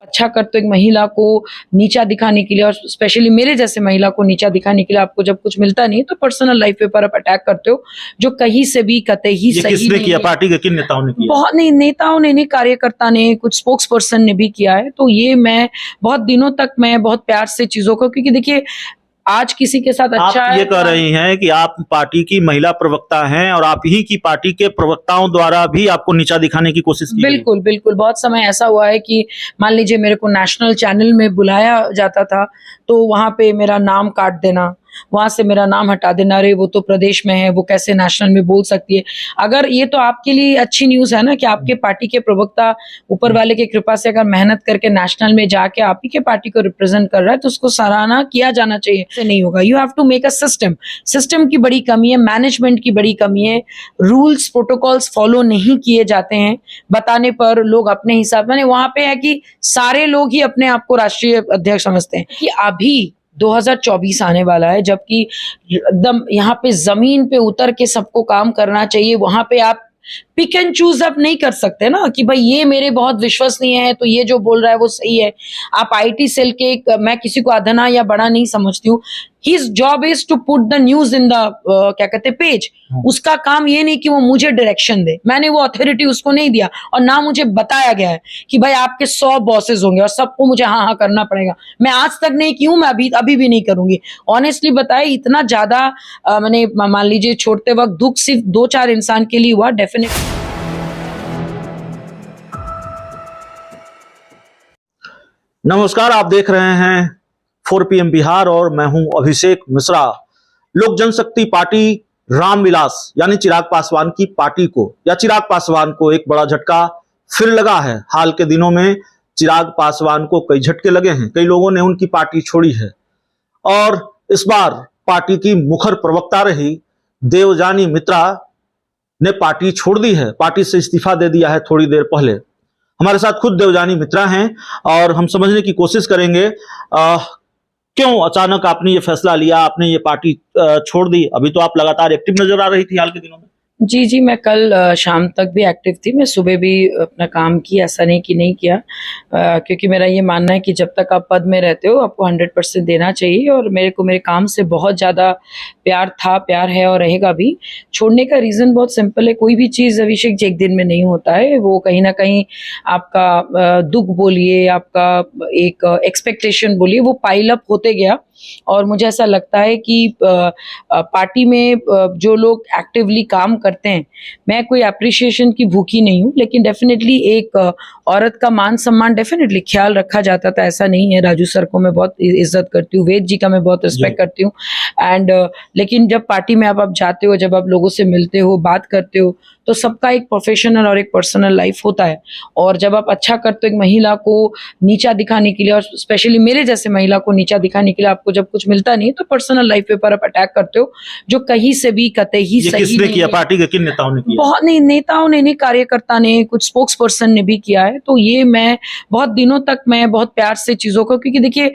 अच्छा करते हो एक महिला को नीचा दिखाने के लिए, और स्पेशली मेरे जैसे महिला को नीचा दिखाने के लिए आपको जब कुछ मिलता नहीं तो पर्सनल लाइफ पे पर आप अटैक करते हो, जो कहीं से भी कतई ही ये सही किसने नहीं किया? है। पार्टी के किन नेताओं ने किया? बहुत नहीं, नेताओं ने नहीं, कार्यकर्ता ने, कुछ स्पोक्स पर्सन ने भी किया है। तो ये मैं बहुत दिनों तक मैं बहुत प्यार से चीजों को, क्योंकि देखिए आज किसी के साथ अच्छा आप है ये कह रही हैं कि आप पार्टी की महिला प्रवक्ता हैं और आप ही की पार्टी के प्रवक्ताओं द्वारा भी आपको नीचा दिखाने की कोशिश की गई। बिल्कुल, बिल्कुल। बहुत समय ऐसा हुआ है कि मान लीजिए मेरे को नेशनल चैनल में बुलाया जाता था, तो वहाँ पे मेरा नाम काट देना, वहाँ से मेरा नाम हटा देना, अरे वो तो प्रदेश में है, वो कैसे नेशनल में बोल सकती है। अगर ये तो आपके लिए अच्छी न्यूज़ है ना कि आपके पार्टी के प्रवक्ता ऊपर वाले की कृपा से अगर मेहनत करके नेशनल में जाके आप ही के पार्टी को रिप्रेजेंट कर रहा है, तो उसको सराहना किया जाना चाहिए। ऐसे नहीं होगा, you have to make a system की बड़ी कमी है, मैनेजमेंट की बड़ी कमी है, रूल्स प्रोटोकॉल्स फॉलो नहीं किए जाते हैं, बताने पर लोग अपने हिसाब, मैंने वहां पे है कि सारे लोग ही अपने आप को राष्ट्रीय अध्यक्ष समझते हैं कि अभी 2024 आने वाला है, जबकि एकदम यहाँ पे जमीन पे उतर के सबको काम करना चाहिए। वहां पे आप पिक एंड चूज आप नहीं कर सकते ना कि भाई ये मेरे बहुत विश्वसनीय है तो ये जो बोल रहा है वो सही है। आप आईटी सेल के, मैं किसी को अधना या बड़ा नहीं समझती हूँ, his job is to put the news in the क्या कहते पेज। उसका काम ये नहीं कि वो मुझे डायरेक्शन दे, मैंने वो अथॉरिटी उसको नहीं दिया, और ना मुझे बताया गया है कि भाई आपके 100 बॉसेस होंगे और सबको मुझे हाँ हाँ करना पड़ेगा। मैं आज तक नहीं की हूँ, मैं अभी भी नहीं करूंगी। ऑनेस्टली बताए, इतना ज्यादा मैंने मान लीजिए छोड़ते वक्त दुख सिर्फ 2-4 इंसान के लिए हुआ, डेफिनेटली। नमस्कार, आप देख रहे हैं 4 PM बिहार और मैं हूं अभिषेक मिश्रा। लोक जनशक्ति पार्टी रामविलास यानी चिराग पासवान की पार्टी को या चिराग पासवान को एक बड़ा झटका फिर लगा है। हाल के दिनों में चिराग पासवान को कई झटके लगे हैं, कई लोगों ने उनकी पार्टी छोड़ी है और इस बार पार्टी की मुखर प्रवक्ता रही देवजानी मित्रा ने पार्टी छोड़ दी है, पार्टी से इस्तीफा दे दिया है थोड़ी देर पहले। हमारे साथ खुद देवजानी मित्रा हैं और हम समझने की कोशिश करेंगे क्यों अचानक आपने ये फैसला लिया, आपने ये पार्टी छोड़ दी। अभी तो आप लगातार एक्टिव नजर आ रही थी हाल के दिनों में। जी, मैं कल शाम तक भी एक्टिव थी, मैं सुबह भी अपना काम किया, ऐसा नहीं कि नहीं किया, क्योंकि मेरा ये मानना है कि जब तक आप पद में रहते हो आपको 100% देना चाहिए, और मेरे को मेरे काम से बहुत ज़्यादा प्यार था, प्यार है और रहेगा भी। छोड़ने का रीज़न बहुत सिंपल है, कोई भी चीज़ अभिषेक जी एक दिन में नहीं होता है, वो कहीं ना कहीं आपका दुख बोलिए, आपका एक एक्सपेक्टेशन बोलिए, वो पाइल अप होते गया। और मुझे ऐसा लगता है कि पार्टी में जो लोग एक्टिवली काम करते हैं, मैं कोई अप्रिशिएशन की भूखी नहीं हूँ, लेकिन डेफिनेटली एक औरत का मान सम्मान डेफिनेटली ख्याल रखा जाता था, ऐसा नहीं है। राजू सर को मैं बहुत इज्जत करती हूँ, वेद जी का मैं बहुत रिस्पेक्ट करती हूँ, एंड लेकिन जब पार्टी में आप जाते हो, जब आप लोगों से मिलते हो, बात करते हो, तो सबका एक प्रोफेशनल और एक पर्सनल लाइफ होता है। और जब आप अच्छा करते हो एक महिला को नीचा दिखाने के लिए, और स्पेशली मेरे जैसे महिला को नीचा दिखाने के लिए आपको जब कुछ मिलता नहीं तो पर्सनल लाइफ पे पर आप अटैक करते हो, जो कहीं से भी कतई ही ये सही किसने नहीं किया? है। पार्टी के किन नेताओं ने किया? बहुत नहीं, नेताओं ने नहीं, कार्यकर्ता ने, कुछ स्पोक्स पर्सन ने भी किया है। तो ये मैं बहुत दिनों तक मैं बहुत प्यार से चीजों को, क्योंकि देखिए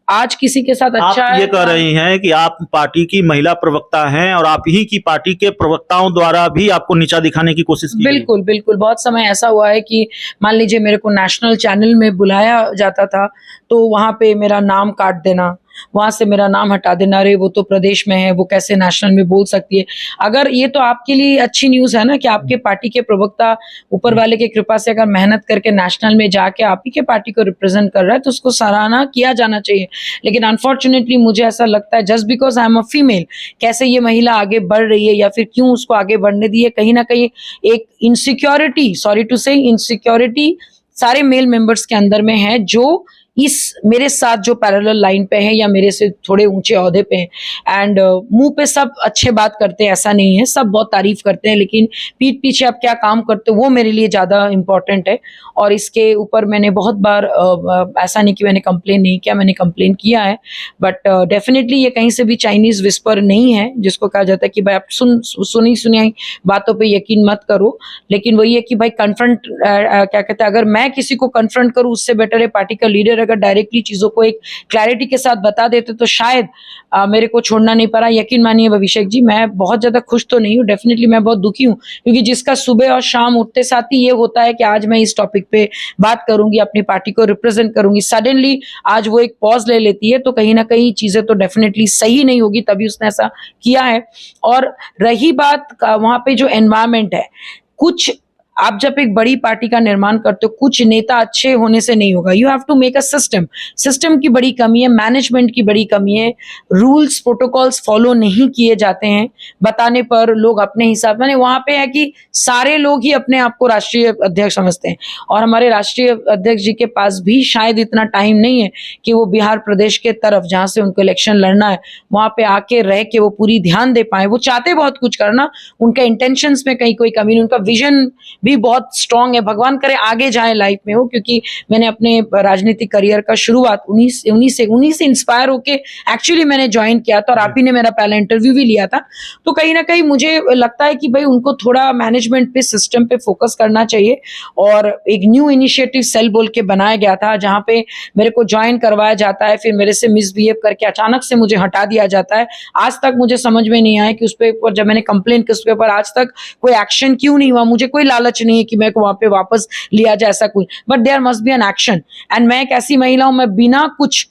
आज किसी के साथ अच्छा आप है। ये कह रही हैं कि आप पार्टी की महिला प्रवक्ता हैं और आप ही की पार्टी के प्रवक्ताओं द्वारा भी आपको नीचा दिखाने की कोशिश की गई। बिल्कुल, बिल्कुल। बहुत समय ऐसा हुआ है कि मान लीजिए मेरे को नेशनल चैनल में बुलाया जाता था, तो वहाँ पे मेरा नाम काट देना, वहाँ से मेरा नाम हटा देना, अरे वो तो प्रदेश में है, वो कैसे नेशनल में बोल सकती है। अगर ये तो आपके लिए अच्छी न्यूज़ है ना कि आपके पार्टी के प्रवक्ता ऊपर वाले की कृपा से अगर मेहनत करके नेशनल में जाके आप ही के पार्टी को रिप्रेजेंट कर रहा है, तो उसको सराहना किया जाना चाहिए। लेकिन अनफॉर्चुनेटली मुझे ऐसा लगता है just because I am a female, कैसे ये महिला आगे बढ़ रही है या फिर क्यों उसको आगे बढ़ने दी है, कहीं ना कहीं एक इनसिक्योरिटी, सॉरी टू से इनसिक्योरिटी सारे मेल मेंबर्स के अंदर में है, जो इस मेरे साथ जो पैरेलल लाइन पे है या मेरे से थोड़े ऊंचे ओहदे पे हैं। एंड मुंह पे सब अच्छे बात करते हैं, ऐसा नहीं है, सब बहुत तारीफ करते हैं, लेकिन पीठ पीछे आप क्या काम करते हो वो मेरे लिए ज्यादा इंपॉर्टेंट है। और इसके ऊपर मैंने बहुत बार ऐसा नहीं कि मैंने कंप्लेन नहीं किया, मैंने कंप्लेन किया है, बट डेफिनेटली ये कहीं से भी चाइनीज विस्पर नहीं है, जिसको कहा जाता है कि भाई आप सुनी सुनाई बातों पे यकीन मत करो। लेकिन वही है कि भाई कन्फ्रंट क्या कहते हैं, अगर मैं किसी को कन्फ्रंट करूँ उससे बेटर है पार्टी का लीडर अगर अगर डायरेक्टली चीज़ों को एक क्लैरिटी के साथ बता देते तो शायद मेरे को छोड़ना नहीं पड़ा। यकीन मानिए अभिषेक जी, मैं बहुत ज़्यादा खुश तो नहीं हूँ, डेफिनेटली मैं बहुत दुखी हूँ, क्योंकि जिसका सुबह और शाम उठते साथ ही ये होता है कि आज मैं इस टॉपिक पे बात करूंगी, अपनी पार्टी को रिप्रेजेंट करूंगी, सडनली आज वो एक पॉज ले लेती है, तो कहीं ना कहीं चीज़ें तो डेफिनेटली सही नहीं होगी, तभी उसने ऐसा किया है। और रही बात वहाँ पे जो एनवायरमेंट है, कुछ आप जब एक बड़ी पार्टी का निर्माण करते हो, कुछ नेता अच्छे होने से नहीं होगा, you have to make a system की बड़ी कमी है, मैनेजमेंट की बड़ी कमी है, रूल्स प्रोटोकॉल्स फॉलो नहीं किए जाते हैं, बताने पर लोग अपने हिसाब, मैंने वहां पे है कि सारे लोग ही अपने आप को राष्ट्रीय अध्यक्ष समझते हैं, और हमारे राष्ट्रीय अध्यक्ष जी के पास भी शायद इतना टाइम नहीं है कि वो बिहार प्रदेश के तरफ जहां से उनको इलेक्शन लड़ना है वहां पे आके रह के वो पूरी ध्यान दे पाए। वो चाहते बहुत कुछ करना, उनके इंटेंशंस में कहीं कोई कमी नहीं, उनका विजन भी बहुत स्ट्रांग है, भगवान करे आगे जाए लाइफ में हो, क्योंकि मैंने अपने राजनीतिक करियर का शुरुआत 19 से इंस्पायर होके एक्चुअली मैंने ज्वाइन किया था, और आप ही ने मेरा पहला इंटरव्यू भी लिया था। तो कहीं ना कहीं मुझे लगता है कि भाई उनको थोड़ा मैनेजमेंट पे, सिस्टम पे फोकस करना चाहिए, और एक न्यू इनिशिएटिव सेल बोल के बनाया गया था जहां पे मेरे को ज्वाइन करवाया जाता है, फिर मेरे से मिसबिहेव करके अचानक से मुझे हटा दिया जाता है। आज तक मुझे समझ में नहीं आया कि उस पर जब मैंने कंप्लेन की, उस पर आज तक कोई एक्शन क्यों नहीं हुआ। मुझे कोई लालच नहीं है कि मेरे को वहां पे वापस लिया जाए, ऐसा कुछ, but there must be an action. And मैं एक ऐसी महिला हूं, मैं बिना कुछ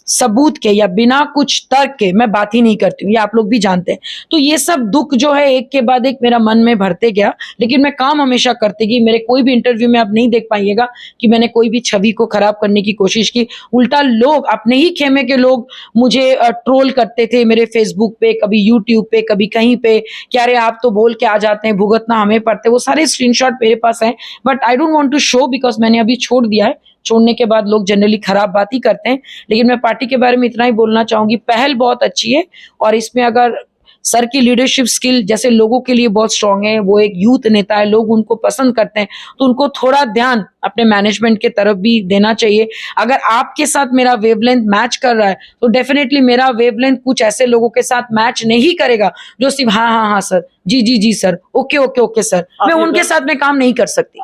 सबूत के या बिना कुछ तर्क के मैं बात ही नहीं करती हूँ, ये आप लोग भी जानते हैं। तो ये सब दुख जो है एक के बाद एक मेरा मन में भरते गया, लेकिन मैं काम हमेशा करती गई। मेरे कोई भी इंटरव्यू में आप नहीं देख पाइएगा कि मैंने कोई भी छवि को खराब करने की कोशिश की। उल्टा लोग, अपने ही खेमे के लोग मुझे ट्रोल करते थे मेरे फेसबुक पे, कभी यूट्यूब पे, कभी कहीं पे, कि अरे आप तो बोल के आ जाते हैं, भुगतना हमें पड़ते। वो सारे स्क्रीनशॉट मेरे पास हैं, but I don't want to show, because मैंने अभी छोड़ दिया है। छोड़ने के बाद लोग जनरली खराब बात ही करते हैं। लेकिन मैं पार्टी के बारे में इतना ही बोलना चाहूंगी, पहल बहुत अच्छी है, और इसमें अगर सर की लीडरशिप स्किल जैसे लोगों के लिए बहुत स्ट्रांग है, वो एक यूथ नेता है, लोग उनको पसंद करते हैं, तो उनको थोड़ा ध्यान अपने मैनेजमेंट के तरफ भी देना चाहिए। अगर आपके साथ मेरा वेवलेंथ मैच कर रहा है तो डेफिनेटली मेरा वेवलेंथ कुछ ऐसे लोगों के साथ मैच नहीं करेगा जो सिर्फ हाँ हाँ हाँ सर, जी जी जी sir, okay okay okay sir, मैं उनके साथ में काम नहीं कर सकती।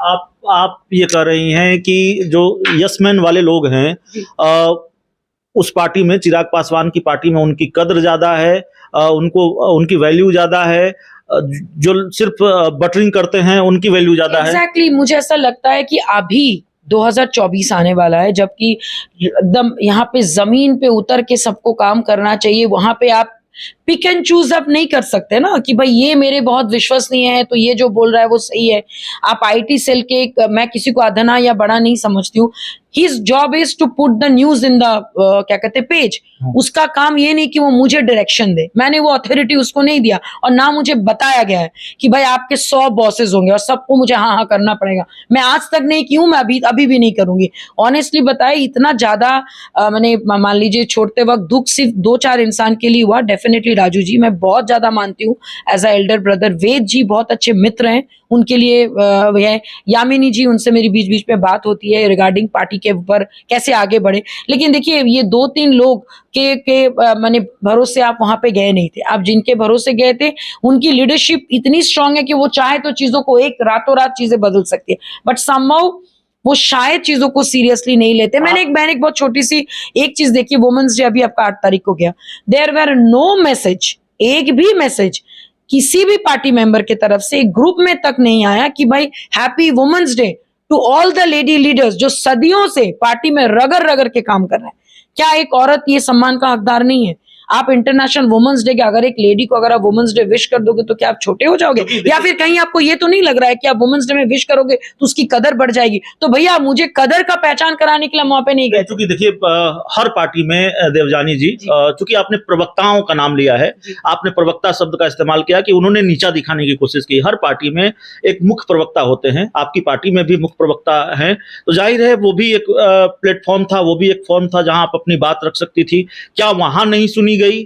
आप ये कह रही हैं कि जो यस मैन वाले लोग हैं, उस पार्टी में, चिराग पासवान की पार्टी में उनकी कद्र ज्यादा है, उनको उनकी वैल्यू ज्यादा है, जो सिर्फ बटरिंग करते हैं उनकी वैल्यू ज्यादा है। एग्जैक्टली, मुझे ऐसा लगता है कि अभी 2024 आने वाला है, जबकि एकदम यहाँ पे जमीन पे उतर के सबको काम करना चाहिए। वहां पे आप पिक एंड चूज अप नहीं कर सकते ना कि भाई ये मेरे बहुत विश्वसनीय है तो ये जो बोल रहा है वो सही है। आप आईटी सेल के, मैं किसी को अधना या बड़ा नहीं समझती हूँ, his job is to put the news in the क्या कहते पेज। उसका काम ये नहीं कि वो मुझे डायरेक्शन दे, मैंने वो अथॉरिटी उसको नहीं दिया, और ना मुझे बताया गया है कि भाई आपके 100 बॉसेस होंगे और सबको मुझे हाँ हाँ करना पड़ेगा। मैं आज तक नहीं की हूँ, मैं अभी भी नहीं करूंगी। ऑनेस्टली बताए, इतना ज्यादा मैंने, मान लीजिए छोड़ते वक्त दुख सिर्फ 2-4 इंसान के लिए हुआ। डेफिनेटली राजू जी मैं बहुत ज्यादा मानती हूँ एज अ एल्डर ब्रदर, वेद जी बहुत अच्छे मित्र हैं, उनके लिए है यामिनी जी, उनसे मेरी बीच बीच में बात होती है रिगार्डिंग पार्टी के ऊपर कैसे आगे बढ़े। लेकिन देखिए ये 2-3 लोग के माने भरोसे आप वहां पे गए नहीं थे, आप जिनके भरोसे गए थे उनकी लीडरशिप इतनी स्ट्रांग है कि वो चाहे तो चीजों को एक रातों रात चीजें बदल सकती है, बट समहाउ वो शायद चीजों को सीरियसली नहीं लेते। मैंने एक बहुत छोटी सी एक चीज देखी, वुमेन्स डे अभी आपका 8 तारीख को गया, देयर वर नो मैसेज, एक भी मैसेज किसी भी पार्टी मेंबर की तरफ से एक ग्रुप में तक नहीं आया कि भाई happy women's day to all the lady leaders जो सदियों से पार्टी में रगड़ रगड़ के काम कर रहे हैं। क्या एक औरत ये सम्मान का हकदार नहीं है? आप इंटरनेशनल वुमेन्स डे के अगर एक लेडी को अगर आप वुमेन्स डे विश कर दोगे तो क्या आप छोटे हो जाओगे? या फिर कहीं आपको ये तो नहीं लग रहा है कि आप वुमेन्स डे में विश करोगे तो उसकी कदर बढ़ जाएगी? तो भैया मुझे कदर का पहचान कराने के लिए वहां पे नहीं गए। क्योंकि देखिए हर पार्टी में देवजानी जी, चूंकि आपने प्रवक्ताओं का नाम लिया है, आपने प्रवक्ता शब्द का इस्तेमाल किया कि उन्होंने नीचा दिखाने की कोशिश की। हर पार्टी में एक मुख्य प्रवक्ता होते हैं, आपकी पार्टी में भी मुख्य प्रवक्ता हैं, तो जाहिर है वो भी एक प्लेटफॉर्म था, वो भी एक फॉर्म था जहां आप अपनी बात रख सकती थी। क्या वहां नहीं सुनी गई?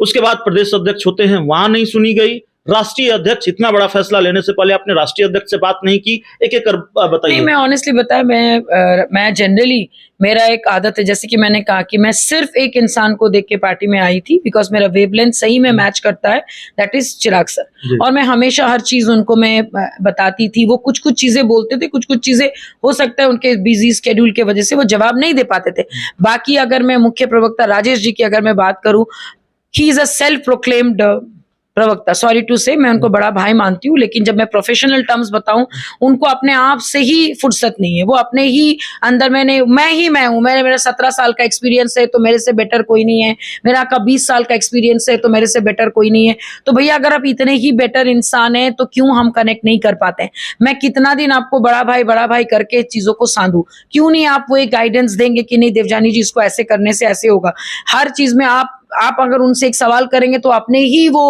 उसके बाद प्रदेश अध्यक्ष होते हैं, वहां नहीं सुनी गई। राष्ट्रीय अध्यक्ष इतना बड़ा फैसला लेने से पहले आपने राष्ट्रीय अध्यक्ष से बात नहीं की? एक एक कर नहीं, बताइए। मैं ऑनेस्टली बताया, मैं जनरली मेरा एक आदत है, जैसे कि मैंने कहा कि मैं सिर्फ एक इंसान को देख के पार्टी में आई थी, बिकॉज मेरा वेवलेंथ सही में मैच करता है, दैट इज चिराग सर। और मैं हमेशा हर चीज उनको मैं बताती थी। वो कुछ कुछ चीजें बोलते थे, कुछ कुछ चीजें हो सकता है उनके बिजी स्केड्यूल की वजह से वो जवाब नहीं दे पाते थे। बाकी अगर मैं मुख्य प्रवक्ता राजेश जी की अगर मैं बात करूं, he is a self proclaimed प्रवक्ता, सॉरी टू से, मैं उनको बड़ा भाई मानती हूँ, लेकिन जब मैं प्रोफेशनल टर्म्स बताऊं, उनको अपने आप से ही फुर्सत नहीं है। वो अपने ही अंदर मैं हूँ, मेरा 17 साल का एक्सपीरियंस है तो मेरे से बेटर कोई नहीं है, मेरा का 20 साल का एक्सपीरियंस है तो मेरे से बेटर कोई नहीं है। तो भैया अगर आप इतने ही बेटर इंसान हैं तो क्यों हम कनेक्ट नहीं कर पाते हैं? मैं कितना दिन आपको बड़ा भाई करके चीजों को सांधू, क्यों नहीं आप वो एक गाइडेंस देंगे कि नहीं देवजानी जी, इसको ऐसे करने से ऐसे होगा। हर चीज में आप अगर उनसे एक सवाल करेंगे तो अपने ही वो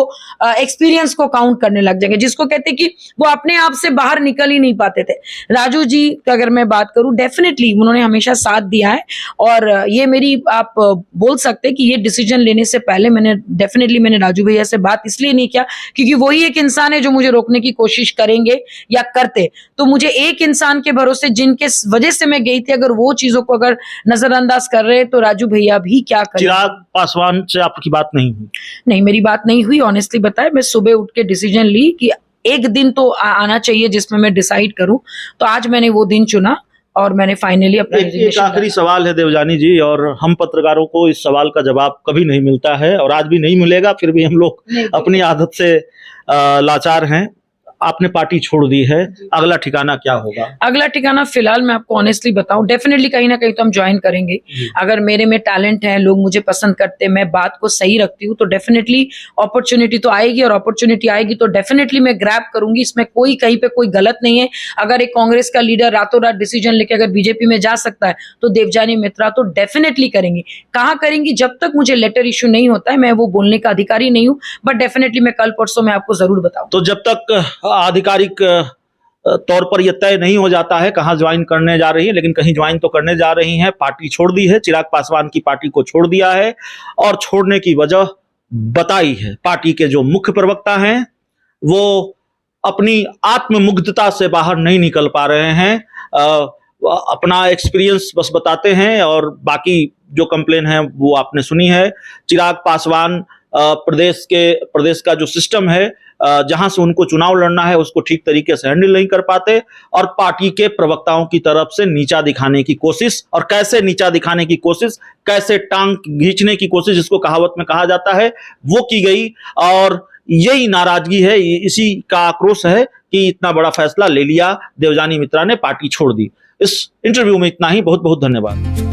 एक्सपीरियंस को काउंट करने लग जाएंगे, जिसको कहते हैं कि वो अपने आप से बाहर निकल ही नहीं पाते थे। राजू जी का अगर मैं बात करूं, डेफिनेटली उन्होंने हमेशा साथ दिया है, और ये मेरी आप बोल सकते हैं कि ये डिसीजन लेने से पहले मैंने राजू भैया से बात इसलिए नहीं किया क्योंकि वही एक इंसान है जो मुझे रोकने की कोशिश करेंगे या करते। तो मुझे एक इंसान के भरोसे जिनके वजह से मैं गई थी, अगर वो चीजों को अगर नजरअंदाज कर रहे हैं तो राजू भैया भी क्या करें। चिराग पासवान से आपकी बात नहीं हुई? नहीं, मेरी बात नहीं हुई। ऑनेस्टली बताया, मैं सुबह उठ के डिसीजन ली कि एक दिन तो आना चाहिए जिसमें मैं डिसाइड करूं, तो आज मैंने वो दिन चुना और मैंने फाइनली अपना एक आखिरी सवाल है देवजानी जी, और हम पत्रकारों को इस सवाल का जवाब कभी नहीं मिलता है और आज भी नहीं मिलेगा, फिर भी हम लोग अपनी आदत से लाचार हैं। आपने पार्टी छोड़ दी है, अगला ठिकाना क्या होगा? अगला ठिकाना फिलहाल मैं आपको ऑनेस्टली बताऊं, डेफिनेटली कहीं ना कहीं तो हम ज्वाइन करेंगे। अगर मेरे में टैलेंट है, लोग मुझे पसंद करते हैं, मैं बात को सही रखती हूँ, तो डेफिनेटली अपॉर्चुनिटी तो आएगी, और अपॉर्चुनिटी आएगी तो डेफिनेटली मैं ग्रैब करूंगी। इसमें कोई कहीं पे कोई गलत नहीं है। अगर एक कांग्रेस का लीडर रातों रात डिसीजन लेके अगर बीजेपी में जा सकता है तो देवजानी मित्रा तो डेफिनेटली करेंगी। कहाँ करेंगी? जब तक मुझे लेटर इशू नहीं होता है, मैं वो बोलने का अधिकारी नहीं हूँ, बट डेफिनेटली मैं कल परसों में आपको जरूर बताऊं। तो जब तक आधिकारिक तौर पर यह तय नहीं हो जाता है कहां ज्वाइन करने जा रही है, लेकिन कहीं ज्वाइन तो करने जा रही हैं। पार्टी छोड़ दी है, चिराग पासवान की पार्टी को छोड़ दिया है, और छोड़ने की वजह बताई है। पार्टी के जो मुख्य प्रवक्ता हैं वो अपनी आत्ममुग्धता से बाहर नहीं निकल पा रहे हैं, अपना एक्सपीरियंस बस बताते हैं, और बाकी जो कंप्लेन है वो आपने सुनी है। चिराग पासवान प्रदेश का जो सिस्टम है, जहां से उनको चुनाव लड़ना है, उसको ठीक तरीके से हैंडल नहीं कर पाते, और पार्टी के प्रवक्ताओं की तरफ से नीचा दिखाने की कोशिश, और कैसे नीचा दिखाने की कोशिश, कैसे टांग खींचने की कोशिश, जिसको कहावत में कहा जाता है, वो की गई। और यही नाराजगी है, इसी का आक्रोश है कि इतना बड़ा फैसला ले लिया, देवजानी मित्रा ने पार्टी छोड़ दी। इस इंटरव्यू में इतना ही। बहुत बहुत धन्यवाद।